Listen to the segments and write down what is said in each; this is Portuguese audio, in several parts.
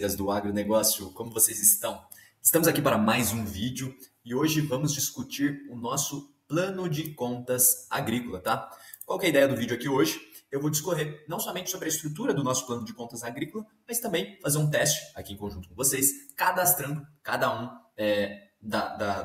do agronegócio, como vocês estão? Estamos aqui para mais um vídeo e hoje vamos discutir o nosso plano de contas agrícola, tá? Qual que é a ideia do vídeo aqui hoje? Eu vou discorrer não somente sobre a estrutura do nosso plano de contas agrícola, mas também fazer um teste aqui em conjunto com vocês, cadastrando cada um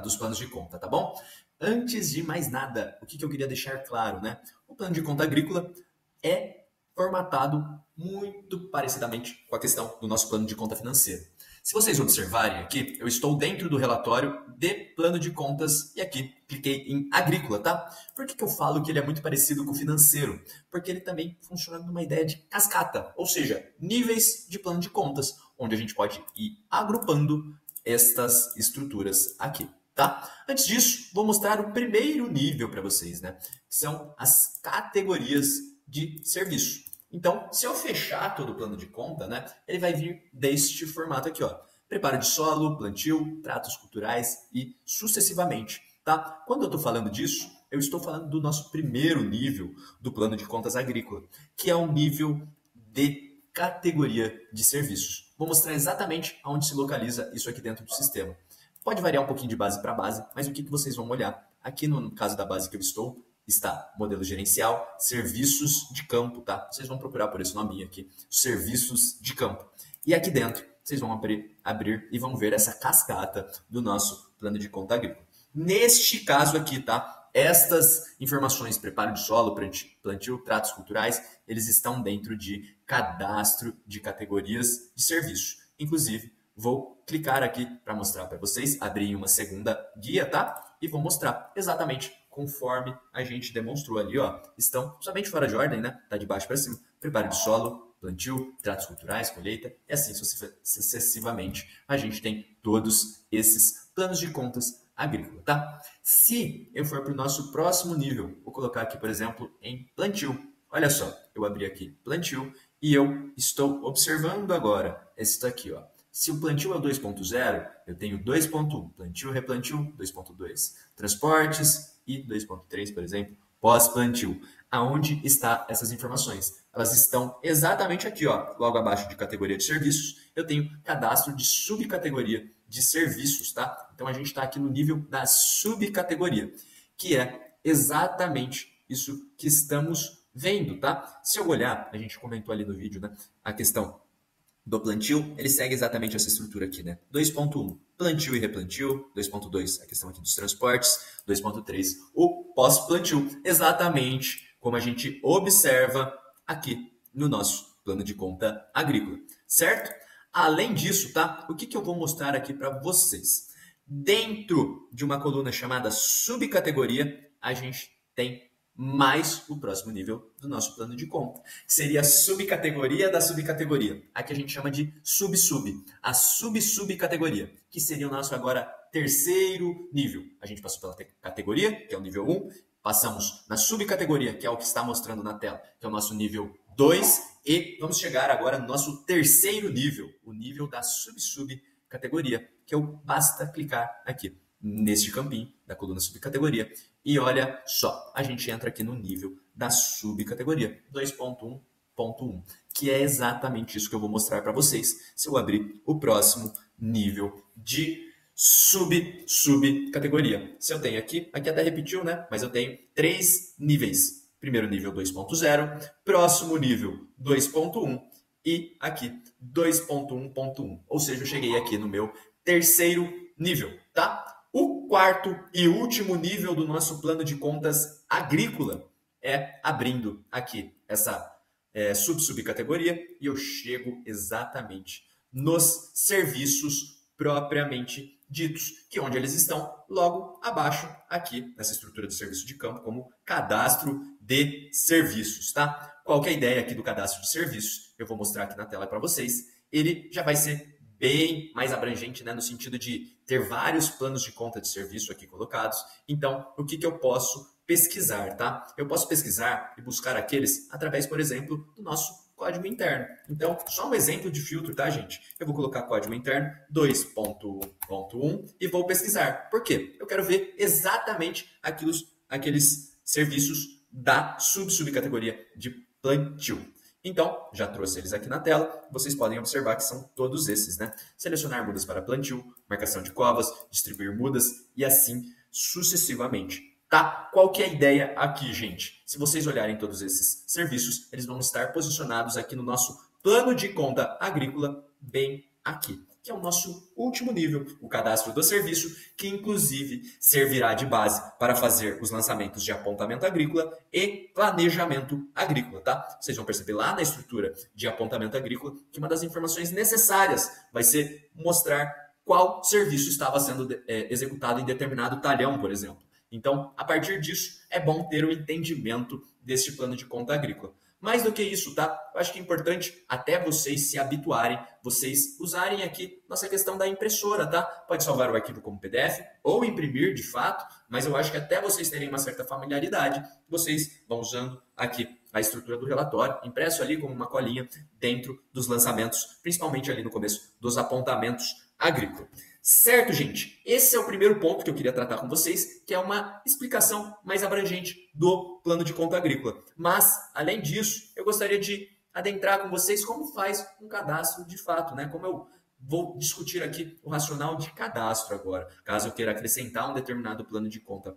dos planos de conta, tá bom? Antes de mais nada, o que eu queria deixar claro, né? O plano de conta agrícola é formatado muito parecidamente com a questão do nosso plano de conta financeiro. Se vocês observarem aqui, eu estou dentro do relatório de plano de contas e aqui cliquei em agrícola, tá? Por que eu falo que ele é muito parecido com o financeiro? Porque ele também funciona numa ideia de cascata, ou seja, níveis de plano de contas, onde a gente pode ir agrupando estas estruturas aqui, tá? Antes disso, vou mostrar o primeiro nível para vocês, né? Que são as categorias de serviço. Então, se eu fechar todo o plano de conta, né, ele vai vir deste formato aqui, ó. Preparo de solo, plantio, tratos culturais e sucessivamente, tá? Quando eu estou falando disso, eu estou falando do nosso primeiro nível do plano de contas agrícola, que é um nível de categoria de serviços. Vou mostrar exatamente onde se localiza isso aqui dentro do sistema. Pode variar um pouquinho de base para base, mas o que vocês vão olhar? Aqui no caso da base que eu estou, está modelo gerencial, serviços de campo, tá? Vocês vão procurar por esse nome aqui, serviços de campo. E aqui dentro, vocês vão abrir e vão ver essa cascata do nosso plano de conta agrícola. Neste caso aqui, tá? Estas informações, preparo de solo, plantio, tratos culturais, eles estão dentro de cadastro de categorias de serviço. Inclusive, vou clicar aqui para mostrar para vocês, abrir uma segunda guia, tá? E vou mostrar exatamente conforme a gente demonstrou ali, ó. Estão somente fora de ordem, né? Tá de baixo para cima. Preparo de solo, plantio, tratos culturais, colheita, e assim sucessivamente. A gente tem todos esses planos de contas agrícola, tá? Se eu for para o nosso próximo nível, vou colocar aqui, por exemplo, em plantio. Olha só, eu abri aqui plantio e eu estou observando agora esse daqui, ó. Se o plantio é o 2.0, eu tenho 2.1, plantio, replantio, 2.2, transportes e 2.3, por exemplo, pós-plantio. Aonde estão essas informações? Elas estão exatamente aqui, ó, logo abaixo de categoria de serviços. Eu tenho cadastro de subcategoria de serviços, tá? Então a gente está aqui no nível da subcategoria, que é exatamente isso que estamos vendo, tá? Se eu olhar, a gente comentou ali no vídeo, né, a questão do plantio, ele segue exatamente essa estrutura aqui, né? 2.1, plantio e replantio. 2.2, a questão aqui dos transportes. 2.3, o pós-plantio. Exatamente como a gente observa aqui no nosso plano de conta agrícola, certo? Além disso, tá? O que eu vou mostrar aqui para vocês? Dentro de uma coluna chamada subcategoria, a gente tem mais o próximo nível do nosso plano de conta, que seria a subcategoria da subcategoria. Aqui a gente chama de sub-sub, a sub-subcategoria, que seria o nosso agora terceiro nível. A gente passou pela categoria, que é o nível 1, passamos na subcategoria, que é o que está mostrando na tela, que é o nosso nível 2, e vamos chegar agora no nosso terceiro nível, o nível da sub-subcategoria, que basta clicar aqui neste campinho da coluna subcategoria. E olha só, a gente entra aqui no nível da subcategoria 2.1.1, que é exatamente isso que eu vou mostrar para vocês. Se eu abrir o próximo nível de subcategoria. Se eu tenho aqui até repetiu, né? Mas eu tenho 3 níveis. Primeiro nível 2.0, próximo nível 2.1 e aqui 2.1.1. Ou seja, eu cheguei aqui no meu terceiro nível, tá? O quarto e último nível do nosso plano de contas agrícola é abrindo aqui essa subcategoria e eu chego exatamente nos serviços propriamente ditos, que é onde eles estão logo abaixo aqui nessa estrutura de serviço de campo como cadastro de serviços, tá? Qual que é a ideia aqui do cadastro de serviços? Eu vou mostrar aqui na tela para vocês. Ele já vai ser bem mais abrangente, né, no sentido de ter vários planos de conta de serviço aqui colocados. Então, o que eu posso pesquisar, tá? Eu posso pesquisar e buscar aqueles através, por exemplo, do nosso código interno. Então, só um exemplo de filtro, tá, gente? Eu vou colocar código interno 2.1 e vou pesquisar. Por quê? Eu quero ver exatamente aqueles serviços da subcategoria de plantio. Então, já trouxe eles aqui na tela, vocês podem observar que são todos esses, né? Selecionar mudas para plantio, marcação de covas, distribuir mudas e assim sucessivamente. Tá? Qual que é a ideia aqui, gente? Se vocês olharem todos esses serviços, eles vão estar posicionados aqui no nosso plano de conta agrícola, bem aqui, que é o nosso último nível, o cadastro do serviço, que inclusive servirá de base para fazer os lançamentos de apontamento agrícola e planejamento agrícola, tá? Vocês vão perceber lá na estrutura de apontamento agrícola que uma das informações necessárias vai ser mostrar qual serviço estava sendo executado em determinado talhão, por exemplo. Então, a partir disso, é bom ter o entendimento deste plano de conta agrícola. Mais do que isso, tá? Eu acho que é importante até vocês se habituarem, vocês usarem aqui nossa questão da impressora, tá? Pode salvar o arquivo como PDF ou imprimir de fato, mas eu acho que até vocês terem uma certa familiaridade, vocês vão usando aqui a estrutura do relatório, impresso ali como uma colinha dentro dos lançamentos, principalmente ali no começo dos apontamentos agrícolas. Certo, gente? Esse é o primeiro ponto que eu queria tratar com vocês, que é uma explicação mais abrangente do plano de conta agrícola. Mas, além disso, eu gostaria de adentrar com vocês como faz um cadastro de fato, né? Como eu vou discutir aqui o racional de cadastro agora, caso eu queira acrescentar um determinado plano de conta,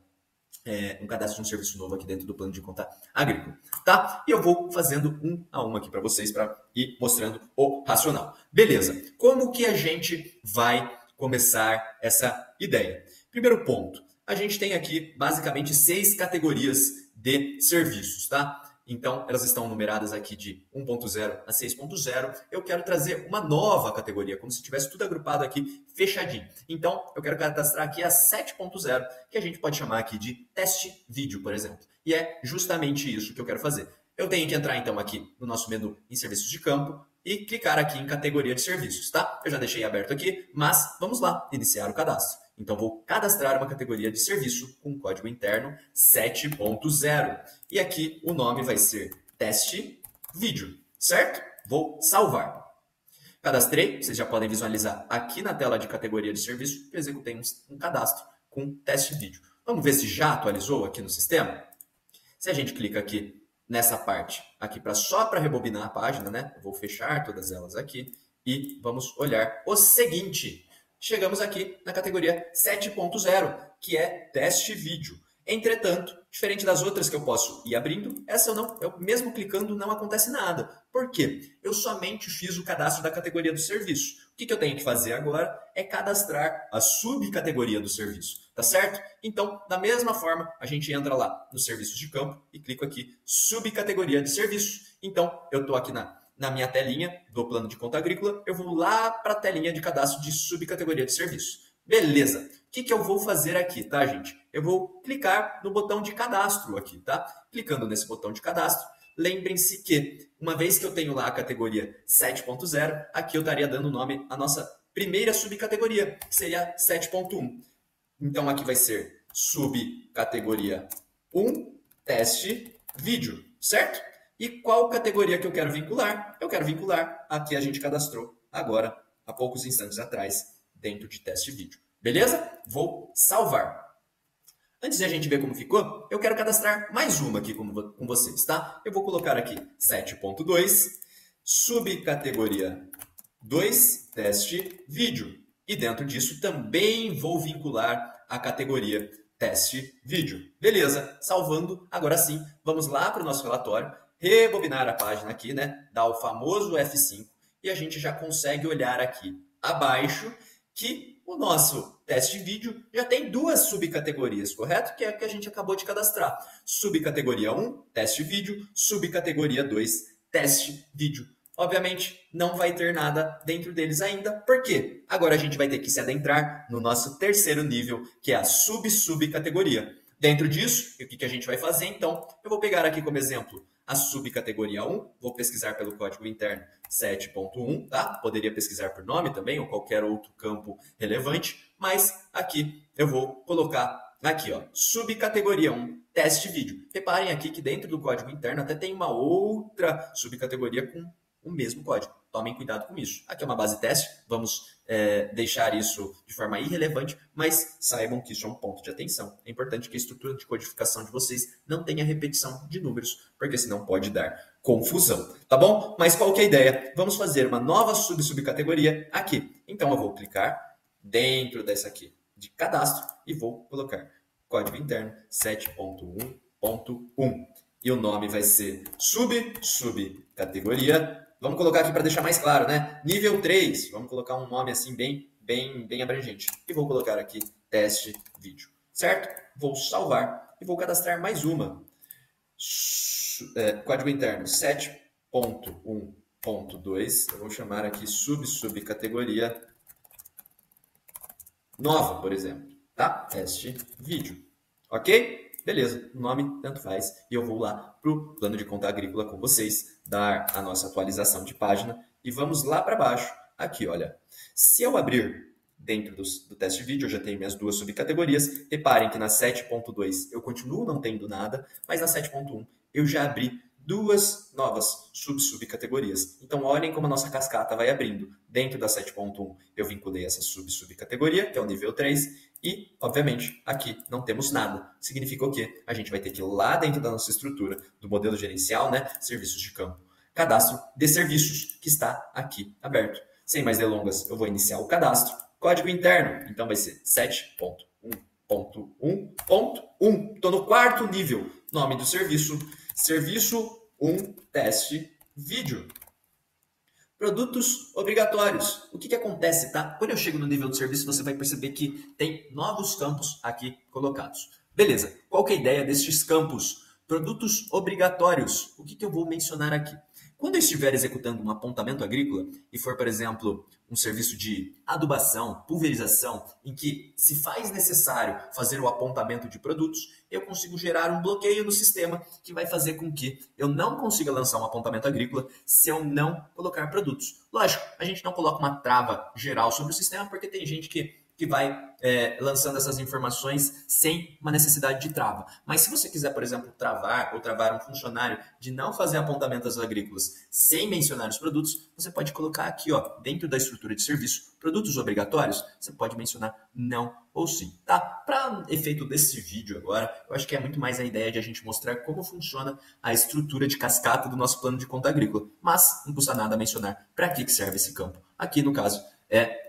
um cadastro de um serviço novo aqui dentro do plano de conta agrícola, tá? E eu vou fazendo um a um aqui para vocês, para ir mostrando o racional. Beleza, como que a gente vai começar essa ideia? Primeiro ponto, a gente tem aqui basicamente 6 categorias de serviços, tá? Então, elas estão numeradas aqui de 1.0 a 6.0. Eu quero trazer uma nova categoria, como se tivesse tudo agrupado aqui, fechadinho. Então, eu quero cadastrar aqui a 7.0, que a gente pode chamar aqui de teste vídeo, por exemplo. E é justamente isso que eu quero fazer. Eu tenho que entrar, então, aqui no nosso menu em serviços de campo, e clicar aqui em categoria de serviços, tá? Eu já deixei aberto aqui, mas vamos lá, iniciar o cadastro. Então, vou cadastrar uma categoria de serviço com código interno 7.0. E aqui o nome vai ser teste vídeo, certo? Vou salvar. Cadastrei, vocês já podem visualizar aqui na tela de categoria de serviço que eu executei um cadastro com teste vídeo. Vamos ver se já atualizou aqui no sistema? Se a gente clica aqui nessa parte aqui só para rebobinar a página, né? Eu vou fechar todas elas aqui e vamos olhar o seguinte. Chegamos aqui na categoria 7.0, que é teste vídeo. Entretanto, diferente das outras que eu posso ir abrindo, essa eu mesmo clicando não acontece nada. Por quê? Eu somente fiz o cadastro da categoria do serviço. O que eu tenho que fazer agora é cadastrar a subcategoria do serviço, tá certo? Então, da mesma forma, a gente entra lá nos serviços de campo e clico aqui subcategoria de serviço. Então, eu estou aqui na minha telinha do plano de conta agrícola, eu vou lá para a telinha de cadastro de subcategoria de serviço. Beleza. O que eu vou fazer aqui, tá, gente? Eu vou clicar no botão de cadastro aqui, tá? Clicando nesse botão de cadastro, lembrem-se que, uma vez que eu tenho lá a categoria 7.0, aqui eu estaria dando nome à nossa primeira subcategoria, que seria 7.1. Então, aqui vai ser subcategoria 1, teste vídeo, certo? E qual categoria que eu quero vincular? Eu quero vincular a que a gente cadastrou agora, há poucos instantes atrás, dentro de teste vídeo. Beleza? Vou salvar. Antes de a gente ver como ficou, eu quero cadastrar mais uma aqui com vocês, tá? Eu vou colocar aqui 7.2, subcategoria 2, teste vídeo. E dentro disso também vou vincular a categoria teste vídeo. Beleza, salvando. Agora sim, vamos lá para o nosso relatório, rebobinar a página aqui, né? Dar o famoso F5 e a gente já consegue olhar aqui abaixo que o nosso teste vídeo já tem 2 subcategorias, correto? Que é a que a gente acabou de cadastrar. Subcategoria 1, teste vídeo. Subcategoria 2, teste vídeo. Obviamente, não vai ter nada dentro deles ainda. Por quê? Agora a gente vai ter que se adentrar no nosso terceiro nível, que é a subcategoria. Dentro disso, o que a gente vai fazer, então? Eu vou pegar aqui como exemplo a subcategoria 1, vou pesquisar pelo código interno 7.1, tá? Poderia pesquisar por nome também ou qualquer outro campo relevante, mas aqui eu vou colocar aqui, ó, subcategoria 1, teste vídeo. Reparem aqui que dentro do código interno até tem uma outra subcategoria com o mesmo código. Tomem cuidado com isso. Aqui é uma base teste, vamos deixar isso de forma irrelevante, mas saibam que isso é um ponto de atenção. É importante que a estrutura de codificação de vocês não tenha repetição de números, porque senão pode dar confusão, tá bom? Mas qual que é a ideia? Vamos fazer uma nova subcategoria aqui. Então eu vou clicar dentro dessa aqui de cadastro e vou colocar código interno 7.1.1. E o nome vai ser subcategoria. Vamos colocar aqui para deixar mais claro, né? Nível 3. Vamos colocar um nome assim bem abrangente. E vou colocar aqui teste vídeo, certo? Vou salvar e vou cadastrar mais uma. Código interno 7.1.2. Eu vou chamar aqui subcategoria nova, por exemplo, tá? Teste vídeo. Ok? Beleza, o nome tanto faz. E eu vou lá para o plano de conta agrícola com vocês, dar a nossa atualização de página e vamos lá para baixo. Aqui, olha. Se eu abrir dentro do teste vídeo, eu já tenho minhas duas subcategorias. Reparem que na 7.2 eu continuo não tendo nada, mas na 7.1 eu já abri duas novas subcategorias. Então, olhem como a nossa cascata vai abrindo. Dentro da 7.1, eu vinculei essa subcategoria, que é o nível 3, e, obviamente, aqui não temos nada. Significa o quê? A gente vai ter que ir lá dentro da nossa estrutura do modelo gerencial, né? Serviços de campo. Cadastro de serviços, que está aqui aberto. Sem mais delongas, eu vou iniciar o cadastro. Código interno, então vai ser 7.1.1.1. Estou no quarto nível. Nome do serviço, serviço 1 teste vídeo. Produtos obrigatórios. O que acontece, tá? Quando eu chego no nível de serviço, você vai perceber que tem novos campos aqui colocados. Beleza, qual que é a ideia destes campos? Produtos obrigatórios. O que eu vou mencionar aqui? Quando eu estiver executando um apontamento agrícola e for, por exemplo, um serviço de adubação, pulverização, em que se faz necessário fazer o apontamento de produtos, eu consigo gerar um bloqueio no sistema que vai fazer com que eu não consiga lançar um apontamento agrícola se eu não colocar produtos. Lógico, a gente não coloca uma trava geral sobre o sistema porque tem gente que vai lançando essas informações sem uma necessidade de trava. Mas se você quiser, por exemplo, travar ou travar um funcionário de não fazer apontamentos agrícolas sem mencionar os produtos, você pode colocar aqui, ó, dentro da estrutura de serviço, produtos obrigatórios, você pode mencionar não ou sim, tá? Para efeito desse vídeo agora, eu acho que é muito mais a ideia de a gente mostrar como funciona a estrutura de cascata do nosso plano de conta agrícola. Mas não custa nada mencionar para que serve esse campo. Aqui, no caso,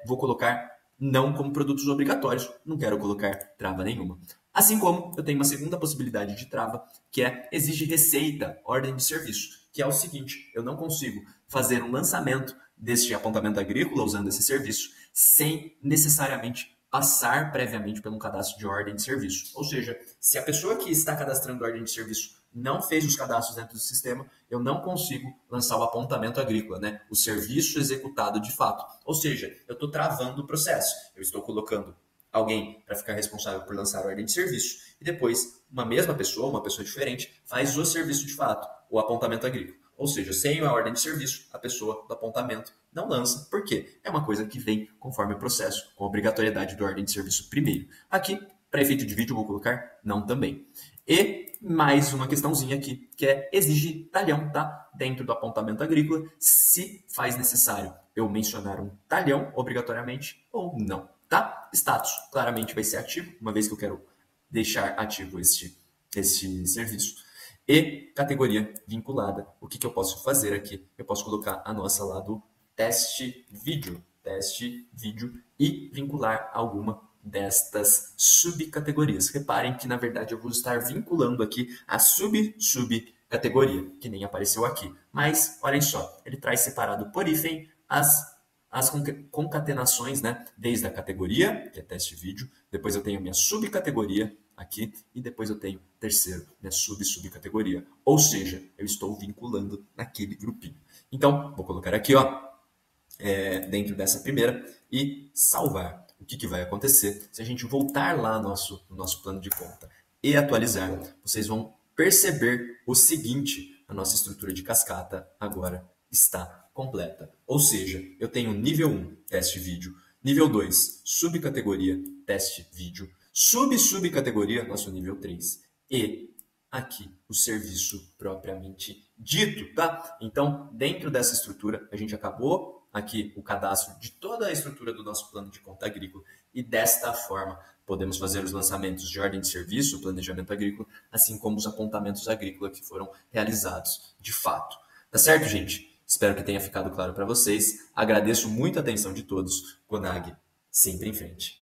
vou colocar não como produtos obrigatórios, não quero colocar trava nenhuma. Assim como eu tenho uma segunda possibilidade de trava, que é exige receita, ordem de serviço, que é o seguinte, eu não consigo fazer um lançamento deste apontamento agrícola usando esse serviço sem necessariamente passar previamente por um cadastro de ordem de serviço. Ou seja, se a pessoa que está cadastrando ordem de serviço não fez os cadastros dentro do sistema, eu não consigo lançar o apontamento agrícola, né? O serviço executado de fato. Ou seja, eu estou travando o processo. Eu estou colocando alguém para ficar responsável por lançar a ordem de serviço e depois uma mesma pessoa, uma pessoa diferente, faz o serviço de fato, o apontamento agrícola. Ou seja, sem a ordem de serviço, a pessoa do apontamento não lança. Por quê? É uma coisa que vem conforme o processo, com a obrigatoriedade da ordem de serviço primeiro. Aqui, para efeito de vídeo, eu vou colocar não também. E mais uma questãozinha aqui, que é exigir talhão, tá? Dentro do apontamento agrícola, se faz necessário eu mencionar um talhão obrigatoriamente ou não, tá? Status claramente vai ser ativo, uma vez que eu quero deixar ativo este serviço. E categoria vinculada. O que eu posso fazer aqui? Eu posso colocar a nossa lá do teste vídeo e vincular alguma destas subcategorias. Reparem que, na verdade, eu vou estar vinculando aqui a subcategoria, que nem apareceu aqui. Mas, olhem só, ele traz separado por hífen as concatenações, né? Desde a categoria, que é teste vídeo, depois eu tenho a minha subcategoria aqui, e depois eu tenho terceiro, minha subcategoria. Ou seja, eu estou vinculando naquele grupinho. Então, vou colocar aqui, ó, dentro dessa primeira e salvar. O que vai acontecer? Se a gente voltar lá no nosso plano de conta e atualizar, vocês vão perceber o seguinte: a nossa estrutura de cascata agora está completa. Ou seja, eu tenho nível 1, teste vídeo, nível 2, subcategoria, teste vídeo, subcategoria, nosso nível 3, e aqui o serviço propriamente dito, tá? Então, dentro dessa estrutura, a gente acabou aqui o cadastro de toda a estrutura do nosso plano de conta agrícola e desta forma podemos fazer os lançamentos de ordem de serviço, planejamento agrícola, assim como os apontamentos agrícolas que foram realizados de fato. Tá certo, gente? Espero que tenha ficado claro para vocês. Agradeço muito a atenção de todos. Conag, sempre em frente.